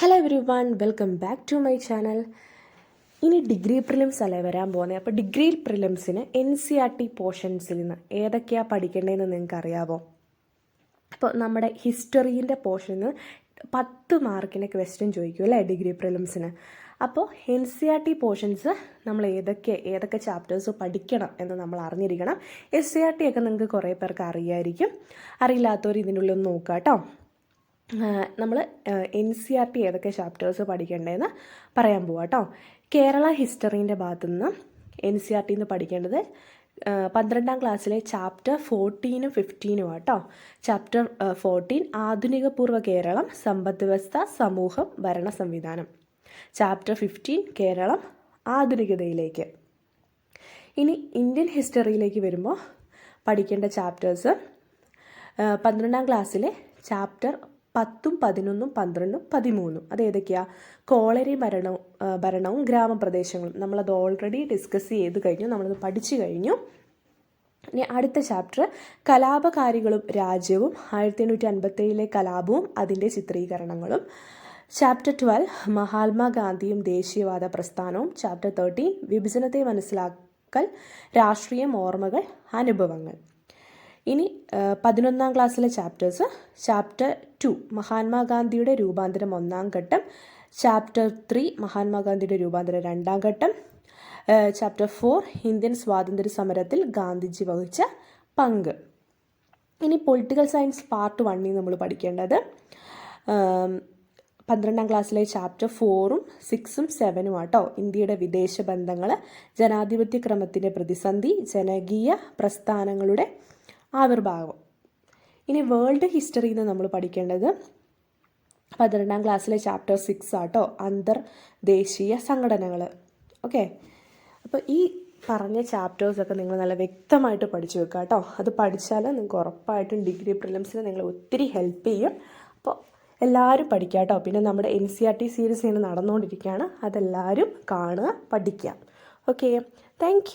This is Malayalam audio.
Hello everyone, welcome back to my channel. ഇനി ഡിഗ്രി പ്രിലിംസ് അല്ലേ വരാൻ പോകുന്നത്. അപ്പോൾ ഡിഗ്രി പ്രിലിംസിന് NCERT പോർഷൻസിൽ നിന്ന് ഏതൊക്കെയാണ് പഠിക്കേണ്ടതെന്ന് നിങ്ങൾക്ക് അറിയാമോ? അപ്പോൾ നമ്മുടെ ഹിസ്റ്ററീൻ്റെ പോർഷനിൽ നിന്ന് 10 മാർക്കിന് ക്വസ്റ്റ്യൻ ചോദിക്കും അല്ലേ ഡിഗ്രി പ്രിലിംസിന്. അപ്പോൾ NCERT പോർഷൻസ് നമ്മൾ ഏതൊക്കെ ചാപ്റ്റേഴ്സ് പഠിക്കണം എന്ന് നമ്മൾ അറിഞ്ഞിരിക്കണം. SCERT ഒക്കെ നിങ്ങൾക്ക് കുറേ പേർക്ക് അറിയായിരിക്കും. അറിയില്ലാത്തവർ ഇതിൻ്റെ ഉള്ളിൽ ഒന്ന് നോക്കുക കേട്ടോ. നമ്മൾ NCERT ഏതൊക്കെ ചാപ്റ്റേഴ്സ് പഠിക്കേണ്ടതെന്ന് പറയാൻ പോവാം കേട്ടോ. കേരള ഹിസ്റ്ററീൻ്റെ ഭാഗത്തുനിന്ന് NCERT പഠിക്കേണ്ടത് 12ാം ക്ലാസ്സിലെ ചാപ്റ്റർ 14ഉം 15ഉം കേട്ടോ. ചാപ്റ്റർ 14 ആധുനിക പൂർവ്വ കേരളം, സമ്പദ് വ്യവസ്ഥ, സമൂഹം, ഭരണ സംവിധാനം. ചാപ്റ്റർ 15 കേരളം ആധുനികതയിലേക്ക്. ഇനി ഇന്ത്യൻ ഹിസ്റ്ററിയിലേക്ക് വരുമ്പോൾ പഠിക്കേണ്ട ചാപ്റ്റേഴ്സ് 12ാം ക്ലാസ്സിലെ ചാപ്റ്റർ 10ഉം 11ഉം 12ഉം 13ഉം. അത് ഏതൊക്കെയാണ്? കോളനി ഭരണവും ഗ്രാമപ്രദേശങ്ങളും. നമ്മളത് ഓൾറെഡി ഡിസ്കസ് ചെയ്ത് കഴിഞ്ഞു, നമ്മളത് പഠിച്ചു കഴിഞ്ഞു. ഇനി അടുത്ത ചാപ്റ്റർ കലാപകാരികളും രാജ്യവും, 1857 കലാപവും അതിൻ്റെ ചിത്രീകരണങ്ങളും. ചാപ്റ്റർ 12 മഹാത്മാഗാന്ധിയും ദേശീയവാദ പ്രസ്ഥാനവും. ചാപ്റ്റർ 13 വിഭജനത്തെ മനസ്സിലാക്കൽ, രാഷ്ട്രീയം, ഓർമ്മകൾ, അനുഭവങ്ങൾ. ഇനി 11ാം ക്ലാസ്സിലെ ചാപ്റ്റേഴ്സ് ചാപ്റ്റർ 2 മഹാത്മാഗാന്ധിയുടെ രൂപാന്തരം 1ാം ഘട്ടം. ചാപ്റ്റർ 3 മഹാത്മാഗാന്ധിയുടെ രൂപാന്തരം 2ാം ഘട്ടം. ചാപ്റ്റർ 4 ഇന്ത്യൻ സ്വാതന്ത്ര്യ സമരത്തിൽ ഗാന്ധിജി വഹിച്ച പങ്ക്. ഇനി പൊളിറ്റിക്കൽ സയൻസ് പാർട്ട് 1 നമ്മൾ പഠിക്കേണ്ടത് 12ാം ക്ലാസ്സിലെ ചാപ്റ്റർ 4ഉം 6ഉം 7ഉം ആട്ടോ. ഇന്ത്യയുടെ വിദേശ ബന്ധങ്ങൾ, ജനാധിപത്യ ക്രമത്തിൻ്റെ പ്രതിസന്ധി, ജനകീയ പ്രസ്ഥാനങ്ങളുടെ ആവിർഭാവം. ഇനി വേൾഡ് ഹിസ്റ്ററിയിൽ നിന്ന് നമ്മൾ പഠിക്കേണ്ടത് 12ാം ക്ലാസ്സിലെ ചാപ്റ്റർ 6 ആട്ടോ, അന്തർദേശീയ സംഘടനകൾ. ഓക്കെ, അപ്പോൾ ഈ പറഞ്ഞ ചാപ്റ്റേഴ്സൊക്കെ നിങ്ങൾ നല്ല വ്യക്തമായിട്ട് പഠിച്ചു വെക്കുക കേട്ടോ. അത് പഠിച്ചാൽ നിങ്ങൾക്ക് ഉറപ്പായിട്ടും ഡിഗ്രി പ്രിലിംസിന് നിങ്ങളെ ഒത്തിരി ഹെൽപ്പ് ചെയ്യും. അപ്പോൾ എല്ലാവരും പഠിക്കുക കേട്ടോ. പിന്നെ നമ്മുടെ NCERT സീരീസ് ഇങ്ങനെ നടന്നുകൊണ്ടിരിക്കുകയാണ്, അതെല്ലാവരും കാണുക, പഠിക്കുക. Okay, thank